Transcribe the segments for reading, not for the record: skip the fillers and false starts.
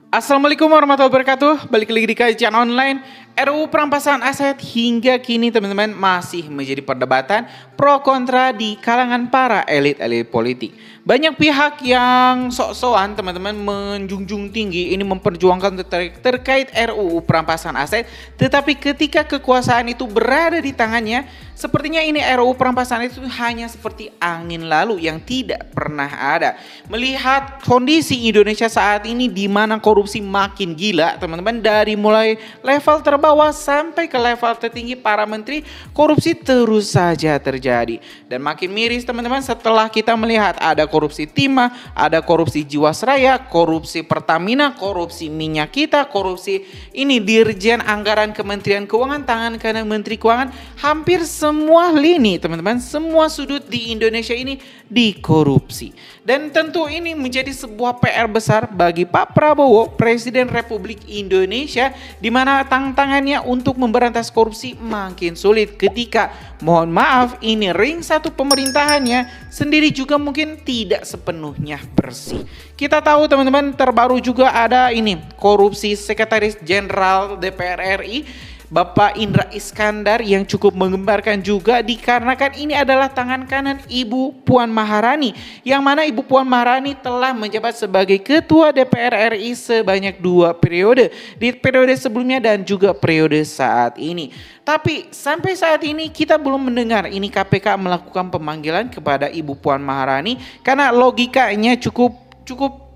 Assalamualaikum warahmatullahi wabarakatuh. Balik lagi di kajian online. RUU perampasan aset hingga kini teman-teman masih menjadi perdebatan pro kontra di kalangan para elit-elit politik. Banyak pihak yang sok-sokan teman-teman menjunjung tinggi ini memperjuangkan terkait RUU perampasan aset, tetapi ketika kekuasaan itu berada di tangannya, sepertinya ini RUU perampasan itu hanya seperti angin lalu yang tidak pernah ada. Melihat kondisi Indonesia saat ini di mana korupsi makin gila, teman-teman, dari mulai level terbawah sampai ke level tertinggi para menteri, korupsi terus saja terjadi. Dan makin miris teman-teman setelah kita melihat ada korupsi timah, ada korupsi Jiwasraya, korupsi Pertamina, korupsi minyak kita, korupsi ini Dirjen Anggaran Kementerian Keuangan, tangan kanan Menteri Keuangan, hampir semua lini teman-teman, semua sudut di Indonesia ini dikorupsi. Dan tentu ini menjadi sebuah PR besar bagi Pak Prabowo, Presiden Republik Indonesia, di mana tantangannya untuk memberantas korupsi makin sulit ketika, mohon maaf, ini ring satu pemerintahannya sendiri juga mungkin tidak sepenuhnya bersih. Kita tahu teman-teman, terbaru juga ada ini korupsi Sekretaris Jenderal DPR RI Bapak Indra Iskandar yang cukup menggembarkan juga dikarenakan ini adalah tangan kanan Ibu Puan Maharani, yang mana Ibu Puan Maharani telah menjabat sebagai Ketua DPR RI sebanyak 2 periode, di periode sebelumnya dan juga periode saat ini. Tapi sampai saat ini kita belum mendengar ini KPK melakukan pemanggilan kepada Ibu Puan Maharani karena logikanya cukup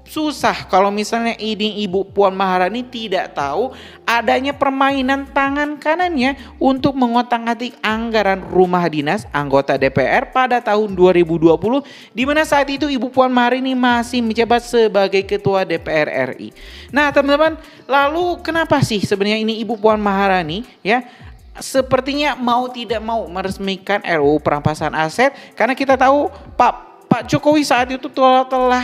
susah kalau misalnya ini Ibu Puan Maharani tidak tahu adanya permainan tangan kanannya untuk mengotak-atik anggaran rumah dinas anggota DPR pada tahun 2020, di mana saat itu Ibu Puan Maharani masih menjabat sebagai Ketua DPR RI. Nah teman-teman, lalu kenapa sih sebenarnya ini Ibu Puan Maharani ya sepertinya mau tidak mau meresmikan RUU perampasan aset, karena kita tahu Pak Jokowi saat itu telah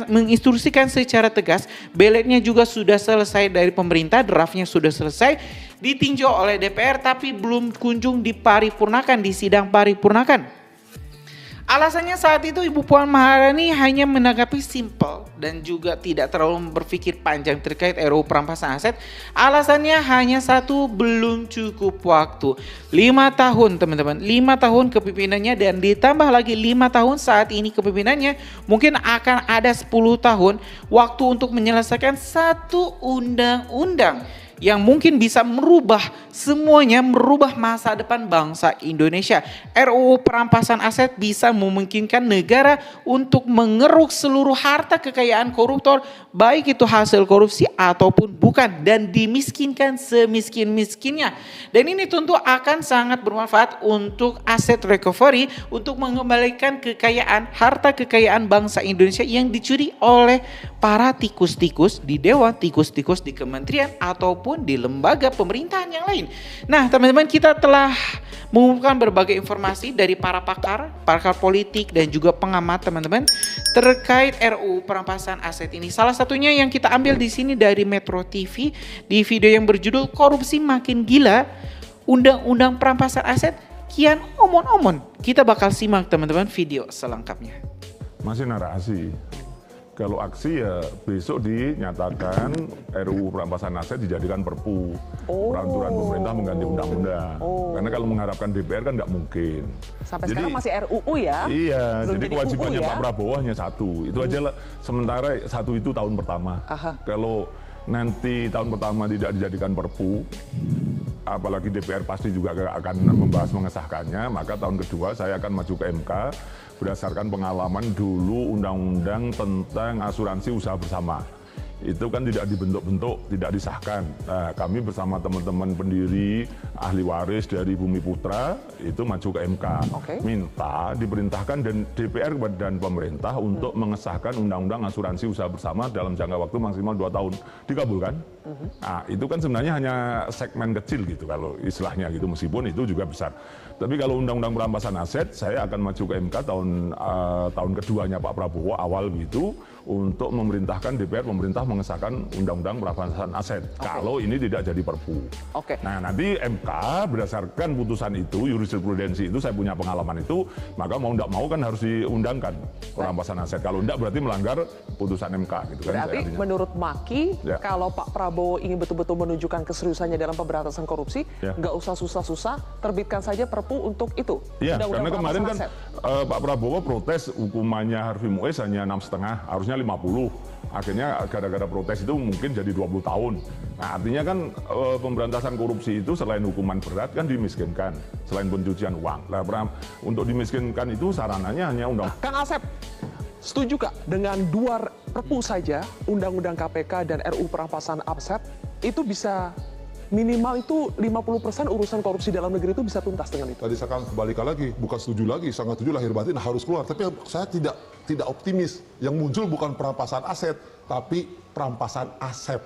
menginstruksikan secara tegas, beletnya juga sudah selesai dari pemerintah, draftnya sudah selesai, ditinjau oleh DPR tapi belum kunjung diparipurnakan, di sidang paripurnakan. Alasannya saat itu Ibu Puan Maharani hanya menanggapi simpel dan juga tidak terlalu berpikir panjang terkait RUU perampasan aset. Alasannya hanya satu, belum cukup waktu. 5 tahun teman-teman, 5 tahun kepemimpinannya dan ditambah lagi 5 tahun saat ini kepemimpinannya, mungkin akan ada 10 tahun waktu untuk menyelesaikan satu undang-undang yang mungkin bisa merubah semuanya, merubah masa depan bangsa Indonesia. RUU perampasan aset bisa memungkinkan negara untuk mengeruk seluruh harta kekayaan koruptor, baik itu hasil korupsi ataupun bukan, dan dimiskinkan semiskin-miskinnya. Dan ini tentu akan sangat bermanfaat untuk aset recovery, untuk mengembalikan kekayaan, harta kekayaan bangsa Indonesia yang dicuri oleh para tikus-tikus di dewan, tikus-tikus di kementerian ataupun di lembaga pemerintahan yang lain. Nah teman-teman, kita telah mengumumkan berbagai informasi dari para pakar politik dan juga pengamat teman-teman terkait RUU perampasan aset ini. Salah satunya yang kita ambil di sini dari Metro TV di video yang berjudul Korupsi Makin Gila, Undang-Undang Perampasan Aset Kian Omon-Omon. Kita bakal simak teman-teman video selengkapnya. Masih narasi. Kalau aksi ya besok dinyatakan RUU perampasan aset dijadikan perpu. Peraturan pemerintah mengganti undang-undang. Karena kalau mengharapkan DPR kan nggak mungkin. Sampai sekarang masih RUU ya? Iya, belum jadi kewajibannya ya? Pak Prabowo hanya satu. Itu aja lah. Sementara satu itu tahun pertama. Kalau nanti tahun pertama tidak dijadikan perpu, apalagi DPR pasti juga akan membahas mengesahkannya, maka tahun kedua saya akan maju ke MK berdasarkan pengalaman dulu undang-undang tentang asuransi usaha bersama. Itu kan tidak dibentuk-bentuk, tidak disahkan. Nah, kami bersama teman-teman pendiri ahli waris dari Bumi Putra itu maju ke MK. Minta diperintahkan dan DPR dan pemerintah untuk mengesahkan undang-undang asuransi usaha bersama dalam jangka waktu maksimal 2 tahun. Dikabulkan. Nah, itu kan sebenarnya hanya segmen kecil gitu kalau istilahnya gitu, meskipun itu juga besar. Tapi kalau undang-undang perampasan aset, saya akan maju ke MK tahun keduanya Pak Prabowo awal gitu untuk memerintahkan DPR pemerintah mengesahkan undang-undang perampasan aset. Kalau ini tidak jadi perpu. Nah nanti MK berdasarkan putusan itu, jurisprudensi itu, saya punya pengalaman itu, maka mau tidak mau kan harus diundangkan perampasan aset. Kalau tidak berarti melanggar putusan MK gitu kan. Berarti menurut Maki, kalau Pak Prabowo ingin betul-betul menunjukkan keseriusannya dalam pemberantasan korupsi, nggak usah susah-susah, terbitkan saja perpu untuk itu. Iya, karena kemarin kan Pak Prabowo protes hukumannya Harvey Mois hanya 6,5, harusnya 50. Akhirnya gara-gara protes itu mungkin jadi 20 tahun. Nah artinya kan pemberantasan korupsi itu selain hukuman berat kan dimiskinkan, selain pencucian uang. Nah, untuk dimiskinkan itu sarananya hanya undang. Kang Asep, setuju Kak dengan 2 perpu saja, Undang-Undang KPK dan RUU Perampasan Aset, itu bisa minimal itu 50% urusan korupsi dalam negeri itu bisa tuntas dengan itu? Tadi saya akan kembalikan lagi, bukan setuju lagi, sangat setuju lahir batin harus keluar. Tapi saya tidak optimis. Yang muncul bukan perampasan aset, tapi perampasan asep.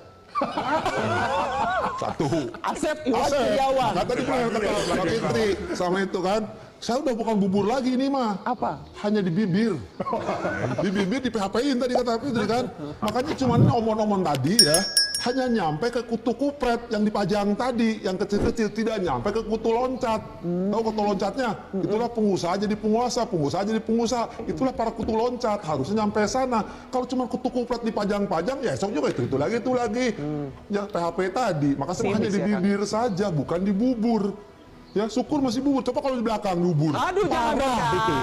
Satu. Asep Iwan Setiawan. Nah, tadi Pak Fitri sama itu kan. Saya udah bukan bubur lagi ini mah. Apa? Hanya di bibir. Di bibir di PHP-in tadi kata Fitri kan. Makanya cuma omong-omong tadi ya. Hanya nyampe ke kutu kupret yang dipajang tadi, yang kecil-kecil, tidak nyampe ke kutu loncat. Tahu kutu loncatnya? Itulah pengusaha jadi penguasa, pengusaha jadi pengusaha. Itulah para kutu loncat, harusnya nyampe sana. Kalau cuma kutu kupret dipajang-pajang, ya esok juga itu lagi. Ya PHP tadi, maka hanya di bibir saja, bukan di bubur. Ya syukur masih bubur, coba kalau di belakang bubur. Aduh, jangan itu.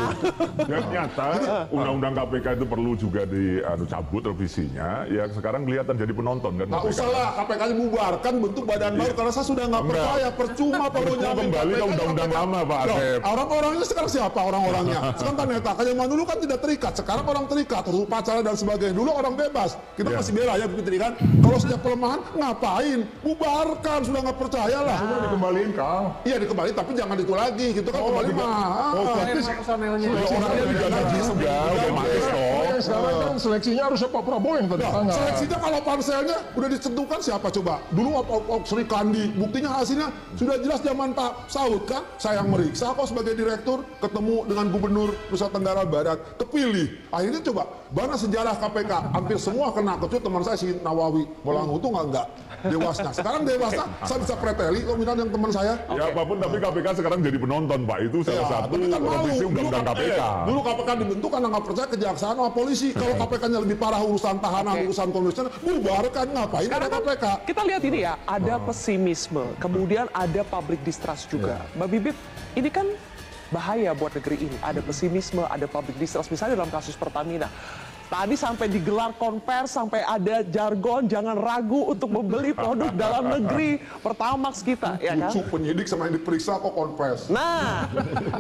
Ya nyata undang-undang KPK itu perlu juga dicabut revisinya. Ya sekarang kelihatan jadi penonton kan. Nggak usah lah, KPK dibubarkan bentuk badan baru karena saya sudah nggak percaya, percuma kalau kembali ke undang-undang lama Pak Asep. Orang-orangnya sekarang siapa orang-orangnya? Sekarang kan Neta, kayak zaman dulu kan tidak terikat, sekarang orang terikat, harus upacara dan sebagainya. Dulu orang bebas, kita masih bela ya Fitri kan. Kalau sejak pelemahan ngapain? Bubarkan, sudah nggak percaya lah. Sudah dikembaliin Kang. Iya dikembali, tapi jangan itu lagi, gitu kan kembali mah. Orangnya diganti sudah otomatis toh. Sekarang kan seleksinya harusnya Pak Prabowo yang tanda tangan. Seleksinya kalau panselnya udah ditentukan siapa coba? Dulu Sri Kandi, buktinya hasilnya sudah jelas zaman Pak Saud kan? Saya yang meriksa kok sebagai direktur, ketemu dengan Gubernur Nusa Tenggara Barat, kepilih. Akhirnya coba, mana sejarah KPK? Hampir semua kena, kecuali teman saya si Nawawi. Bolang itu enggak dewasnya. Sekarang dewasa, saya bisa preteli kalau misalnya yang teman saya. Ya apapun, tapi KPK sekarang jadi penonton Pak. Itu salah satu revisi undang-undang KPK. Dulu KPK dibentuk karena nggak percaya kejaksaan sama polisi. Kalau KPK-nya lebih parah urusan tahanan, urusan komisioner, bubarkan, ngapain ada KPK? Kita lihat ini ya, ada pesimisme, kemudian ada public distrust juga. Mbak Bibip, ini kan bahaya buat negeri ini. Ada pesimisme, ada public distrust. Misalnya dalam kasus Pertamina. Tadi sampai digelar konvers, sampai ada jargon, jangan ragu untuk membeli produk dalam negeri Pertamax kita, ya kan? Lucu penyidik sama yang diperiksa kok konvers. Nah,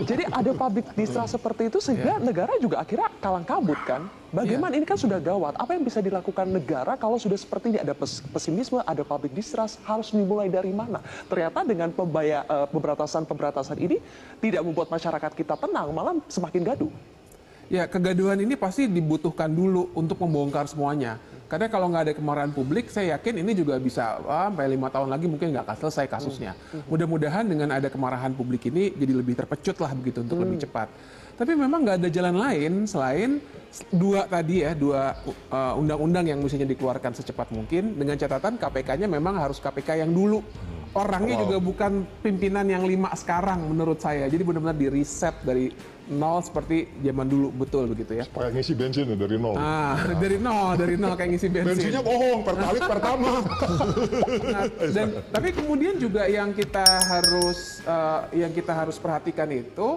jadi ada public distrust seperti itu sehingga negara juga akhirnya kalang kabut kan? Bagaimana ini kan sudah gawat? Apa yang bisa dilakukan negara kalau sudah seperti ini? Ada pesimisme, ada public distrust, harus dimulai dari mana? Ternyata dengan pemberantasan ini tidak membuat masyarakat kita tenang, malah semakin gaduh. Ya, kegaduhan ini pasti dibutuhkan dulu untuk membongkar semuanya. Karena kalau nggak ada kemarahan publik, saya yakin ini juga bisa sampai 5 tahun lagi mungkin nggak akan selesai kasusnya. Mudah-mudahan dengan ada kemarahan publik ini jadi lebih terpecut lah begitu untuk lebih cepat. Tapi memang nggak ada jalan lain selain dua undang-undang yang mestinya dikeluarkan secepat mungkin, dengan catatan KPK-nya memang harus KPK yang dulu. Orangnya juga bukan pimpinan yang 5 sekarang menurut saya. Jadi benar-benar di reset dari nol seperti zaman dulu, betul begitu ya. Kayak ngisi bensin ya, dari nol. Dari nol kayak ngisi bensin. Bensinnya bohong, pertalit pertama. Tapi kemudian juga yang kita harus perhatikan itu,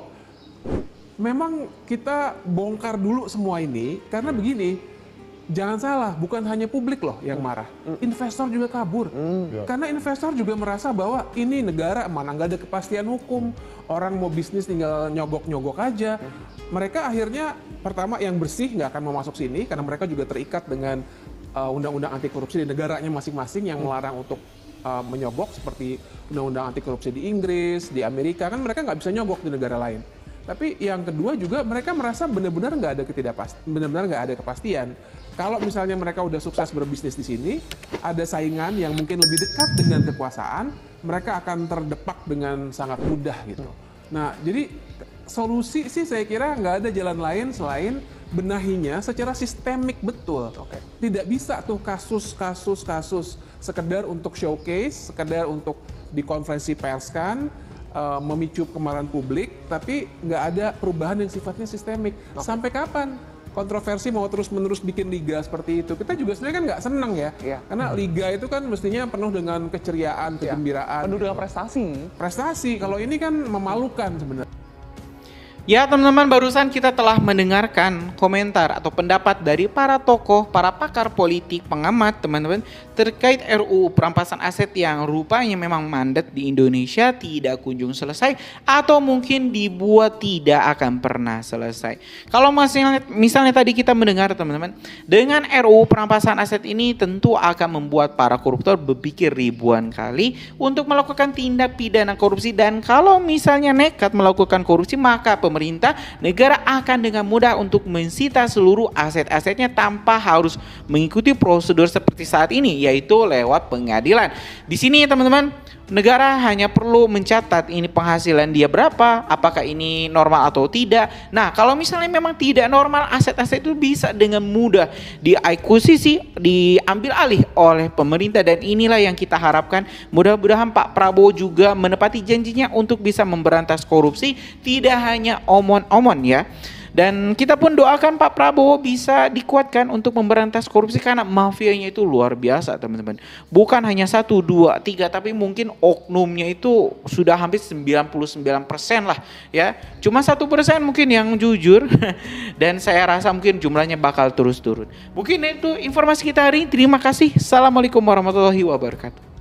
memang kita bongkar dulu semua ini karena begini. Jangan salah, bukan hanya publik loh yang marah. Investor juga kabur. Karena investor juga merasa bahwa ini negara mana nggak ada kepastian hukum. Orang mau bisnis tinggal nyogok-nyogok aja. Mereka akhirnya pertama yang bersih nggak akan mau masuk sini karena mereka juga terikat dengan undang-undang anti korupsi di negaranya masing-masing yang melarang untuk menyogok, seperti undang-undang anti korupsi di Inggris, di Amerika, kan mereka nggak bisa nyogok di negara lain. Tapi yang kedua juga mereka merasa benar-benar nggak ada kepastian. Kalau misalnya mereka udah sukses berbisnis di sini, ada saingan yang mungkin lebih dekat dengan kekuasaan, mereka akan terdepak dengan sangat mudah gitu. Nah, jadi solusi sih saya kira nggak ada jalan lain selain benahinya secara sistemik betul. Tidak bisa tuh kasus sekedar untuk showcase, sekedar untuk dikonferensi perskan, memicu kemarahan publik, tapi nggak ada perubahan yang sifatnya sistemik. Sampai kapan kontroversi mau terus-menerus bikin liga seperti itu? Kita juga sebenarnya kan nggak senang ya, karena liga itu kan mestinya penuh dengan keceriaan, kegembiraan. Penuh dengan prestasi. Prestasi, kalau ini kan memalukan sebenarnya. Ya teman-teman, barusan kita telah mendengarkan komentar atau pendapat dari para tokoh, para pakar politik, pengamat teman-teman terkait RUU perampasan aset yang rupanya memang mandat di Indonesia tidak kunjung selesai atau mungkin dibuat tidak akan pernah selesai. Kalau misalnya tadi kita mendengar teman-teman, dengan RUU perampasan aset ini tentu akan membuat para koruptor berpikir ribuan kali untuk melakukan tindak pidana korupsi, dan kalau misalnya nekat melakukan korupsi maka pemerintah negara akan dengan mudah untuk mensita seluruh aset-asetnya tanpa harus mengikuti prosedur seperti saat ini, yaitu lewat pengadilan. Di sini teman-teman, negara hanya perlu mencatat ini penghasilan dia berapa, apakah ini normal atau tidak. Nah, kalau misalnya memang tidak normal, aset-aset itu bisa dengan mudah diakuisisi, diambil alih oleh pemerintah, dan inilah yang kita harapkan. Mudah-mudahan Pak Prabowo juga menepati janjinya untuk bisa memberantas korupsi, tidak hanya omon-omon ya. Dan kita pun doakan Pak Prabowo bisa dikuatkan untuk memberantas korupsi, karena mafianya itu luar biasa teman-teman. Bukan hanya 1, 2, 3, tapi mungkin oknumnya itu sudah hampir 99% lah ya. Cuma 1% mungkin yang jujur dan saya rasa mungkin jumlahnya bakal terus turun. Mungkin itu informasi kita hari ini. Terima kasih. Assalamualaikum warahmatullahi wabarakatuh.